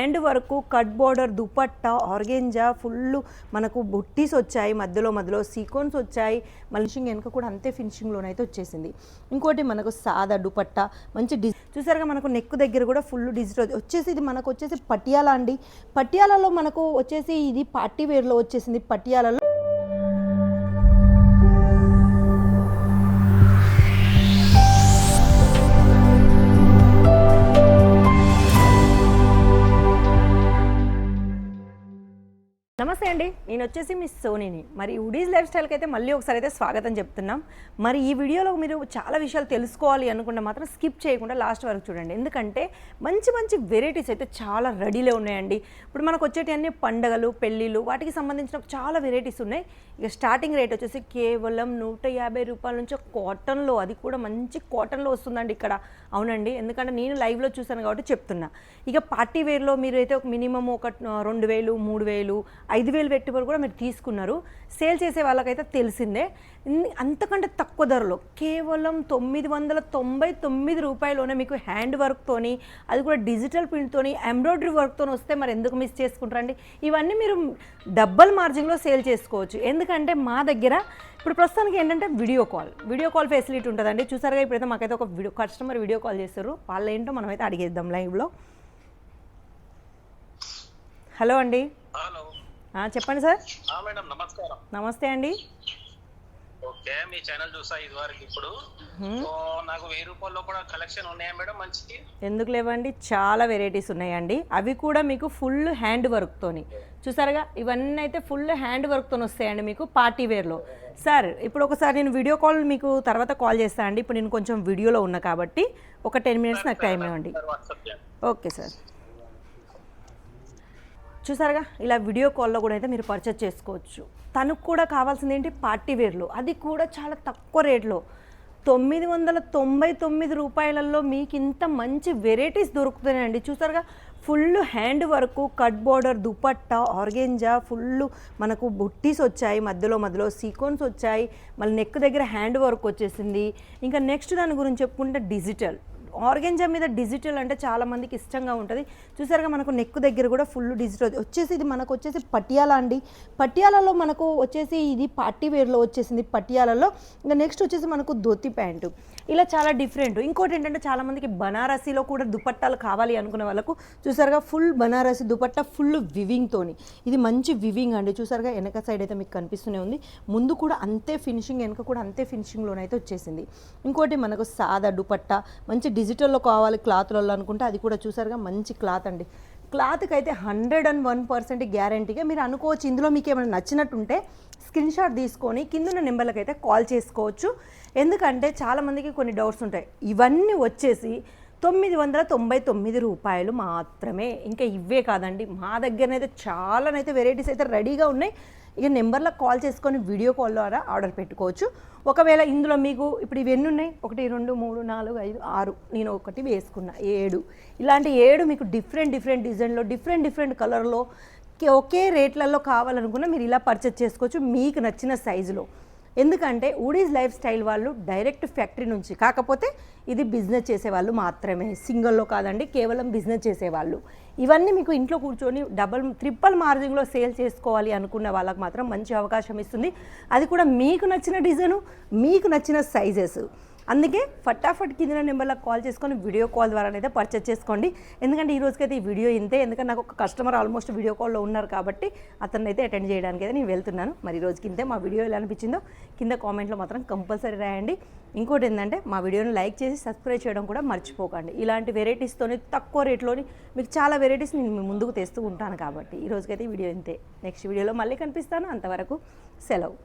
Hand work, cut border, dupatta, organza, full మనకు బుట్టీస్ వచ్చాయి, మధ్యలో సీక్వెన్స్ వచ్చాయి, ఫినిషింగ్ వెనుక కూడా అంతే ఫినిషింగ్లోనైతే వచ్చేసింది. ఇంకోటి మనకు సాదా దుపట్టా మంచి చూసారుగా మనకు నెక్ దగ్గర కూడా ఫుల్ డిజిటల్ వచ్చేసి, ఇది మనకు వచ్చేసి పటియాలా అండి. పటియాలలో మనకు వచ్చేసి ఇది పార్టీ వేర్లో వచ్చేసింది. పటియాలలో నమస్తే అండి, నేను వచ్చేసి మిస్ సోనీని. మరి వుడీస్ లైఫ్ స్టైల్కి అయితే మళ్ళీ ఒకసారి అయితే స్వాగతం చెప్తున్నాం. మరి ఈ వీడియోలో మీరు చాలా విషయాలు తెలుసుకోవాలి అనుకుంటే మాత్రం స్కిప్ చేయకుండా లాస్ట్ వరకు చూడండి, ఎందుకంటే మంచి మంచి వెరైటీస్ అయితే చాలా రెడీలో ఉన్నాయండి. ఇప్పుడు మనకు వచ్చేటి అన్ని పండగలు, పెళ్ళిళ్ళు, వాటికి సంబంధించిన చాలా వెరైటీస్ ఉన్నాయి. ఇక స్టార్టింగ్ రేట్ వచ్చేసి కేవలం 150 రూపాయల నుంచి కాటన్లో, అది కూడా మంచి కాటన్లో వస్తుందండి ఇక్కడ. అవునండి, ఎందుకంటే నేను లైవ్లో చూసాను కాబట్టి చెప్తున్నా. ఇక పార్టీ వేర్లో మీరు అయితే ఒక మినిమం ఒక 2000, 3000, 5000 పెట్టి వరకు కూడా మీరు తీసుకున్నారు. సేల్ చేసే వాళ్ళకైతే తెలిసిందే. అంతకంటే తక్కువ ధరలో కేవలం 999 రూపాయలోనే మీకు హ్యాండ్ వర్క్తోని, అది కూడా డిజిటల్ ప్రింట్తోని, ఎంబ్రాయిడరీ వర్క్తో వస్తే మరి ఎందుకు మిస్ చేసుకుంటారండి? ఇవన్నీ మీరు డబల్ మార్జిన్లో సేల్ చేసుకోవచ్చు. ఎందుకంటే మా దగ్గర ఇప్పుడు ప్రస్తుతానికి ఏంటంటే వీడియో కాల్ ఫెసిలిటీ ఉంటుందండి. చూసారుగా ఇప్పుడైతే మాకైతే ఒక కస్టమర్ వీడియో కాల్ చేస్తారు. వాళ్ళు ఏంటో మనమైతే అడిగేద్దాం లైవ్లో. హలో అండి. చెప్పండి సార్. మేడం నమస్కారం. నమస్తే అండి. ఓకే, మీ ఛానల్ చూసా ఇదివరకు. ఇప్పుడు నాకు 1000 రూపాయల్లో కూడా కలెక్షన్ ఉన్నాయా మేడం? మంచి ఎందుకు లేవండి, చాలా వెరైటీస్ ఉన్నాయండి. అవి కూడా మీకు ఫుల్ హ్యాండ్ వర్క్తోని. చూసారుగా ఇవన్నీ అయితే ఫుల్ హ్యాండ్ వర్క్తో వస్తాయండి మీకు పార్టీ వేర్లో. సార్ ఇప్పుడు ఒకసారి నేను వీడియో కాల్ మీకు తర్వాత కాల్ చేస్తాను అండి. ఇప్పుడు నేను కొంచెం వీడియోలో ఉన్నా కాబట్టి ఒక 10 మినిట్స్ నాకు టైం ఇవ్వండి. Okay sir. చూసారుగా ఇలా వీడియో కాల్లో కూడా అయితే మీరు పర్చేజ్ చేసుకోవచ్చు. తనకు కూడా కావాల్సింది ఏంటి, పార్టీ వేర్లో, అది కూడా చాలా తక్కువ రేట్లో 999 రూపాయలలో మీకు ఇంత మంచి వెరైటీస్ దొరుకుతున్నాయండి. చూసారుగా full hand work, cut border, dupatta, organza, full మనకు బుట్టీస్ వచ్చాయి, మధ్యలో సీక్వెన్స్ వచ్చాయి, మళ్ళీ నెక్ దగ్గర హ్యాండ్ వర్క్ వచ్చేసింది. ఇంకా నెక్స్ట్ దాని గురించి చెప్పుకుంటే డిజిటల్ ఆర్గెంజా మీద డిజిటల్ అంటే చాలా మందికి ఇష్టంగా ఉంటుంది. చూసారుగా మనకు నెక్ దగ్గర కూడా ఫుల్ డిజిటల్ వచ్చేసి, ఇది మనకు వచ్చేసి పటియాలా అండి. పటియాలలో మనకు వచ్చేసి ఇది పార్టీ వేర్లో వచ్చేసింది పటియాలలో. ఇంకా నెక్స్ట్ వచ్చేసి మనకు ధోతి ప్యాంటు, ఇలా చాలా డిఫరెంట్. ఇంకోటి ఏంటంటే చాలా మందికి బనారసీలో కూడా దుపట్టాలు కావాలి అనుకునే వాళ్ళకు చూసారుగా ఫుల్ బనారసీ దుపట్టా, ఫుల్ వివింగ్తోని. ఇది మంచి వివింగ్ అండి. చూసారుగా వెనక సైడ్ అయితే మీకు కనిపిస్తూనే ఉంది. ముందు కూడా అంతే ఫినిషింగ్, వెనక కూడా అంతే ఫినిషింగ్లోనైతే వచ్చేసింది. ఇంకోటి మనకు సాదా దుపట్టా మంచి డిజిటల్లో కావాలి క్లాత్లలో అనుకుంటే అది కూడా చూసారుగా మంచి క్లాత్ అండి. క్లాత్కి అయితే 101% గ్యారంటీగా మీరు అనుకోవచ్చు. ఇందులో మీకు ఏమైనా నచ్చినట్టుంటే స్క్రీన్ షాట్ తీసుకొని కింద నెంబర్లకు అయితే కాల్ చేసుకోవచ్చు. ఎందుకంటే చాలామందికి కొన్ని డౌట్స్ ఉంటాయి. ఇవన్నీ వచ్చేసి 999 రూపాయలు మాత్రమే. ఇంకా ఇవే కాదండి, మా దగ్గరనైతే చాలానైతే వెరైటీస్ అయితే రెడీగా ఉన్నాయి. ఇక నెంబర్లకు కాల్ చేసుకొని వీడియో కాల్ ద్వారా ఆర్డర్ పెట్టుకోవచ్చు. ఒకవేళ ఇందులో మీకు ఇప్పుడు ఇవి ఎన్ని ఉన్నాయి, 1 2 3 4 5 6, నేను ఒకటి వేసుకున్నా 7, ఇలాంటి 7 మీకు డిఫరెంట్ డిజైన్లో, డిఫరెంట్ కలర్లో, ఒకే రేట్లలో కావాలనుకున్నా మీరు ఇలా పర్చేజ్ చేసుకోవచ్చు మీకు నచ్చిన సైజులో. ఎందుకంటే వుడీస్ లైఫ్ స్టైల్ వాళ్ళు డైరెక్ట్ ఫ్యాక్టరీ నుంచి, కాకపోతే ఇది బిజినెస్ చేసేవాళ్ళు మాత్రమే, సింగిల్లో కాదండి, కేవలం బిజినెస్ చేసేవాళ్ళు. ఇవన్నీ మీకు ఇంట్లో కూర్చొని ట్రిపుల్ మార్జిన్లో సేల్ చేసుకోవాలి అనుకున్న వాళ్ళకి మాత్రం మంచి అవకాశం ఇస్తుంది. అది కూడా మీకు నచ్చిన డిజైను, మీకు నచ్చిన సైజెస్. అందుకే ఫటాఫట్ కింద నెంబర్లకు కాల్ చేసుకొని వీడియో కాల్ ద్వారానైతే పర్చేజ్ చేసుకోండి. ఎందుకంటే ఈ రోజుకైతే ఈ వీడియో ఇంతే. ఎందుకంటే నాకు ఒక కస్టమర్ ఆల్మోస్ట్ వీడియో కాల్లో ఉన్నారు కాబట్టి అతన్ని అయితే అటెండ్ చేయడానికి అయితే నేను వెళ్తున్నాను. మరి ఈ రోజుకి ఇంతే. మా వీడియో ఎలా అనిపించిందో కింద కామెంట్లో మాత్రం కంపల్సరీ రాయండి. ఇంకోటి ఏంటంటే మా వీడియోని లైక్ చేసి సబ్స్క్రైబ్ చేయడం కూడా మర్చిపోకండి. ఇలాంటి వెరైటీస్తోని తక్కువ రేట్లోని మీకు చాలా వెరైటీస్ నేను మీ ముందుకు తెస్తూ ఉంటాను కాబట్టి ఈ రోజుకైతే ఈ వీడియో ఇంతే. నెక్స్ట్ వీడియోలో మళ్ళీ కనిపిస్తాను. అంతవరకు సెలవు.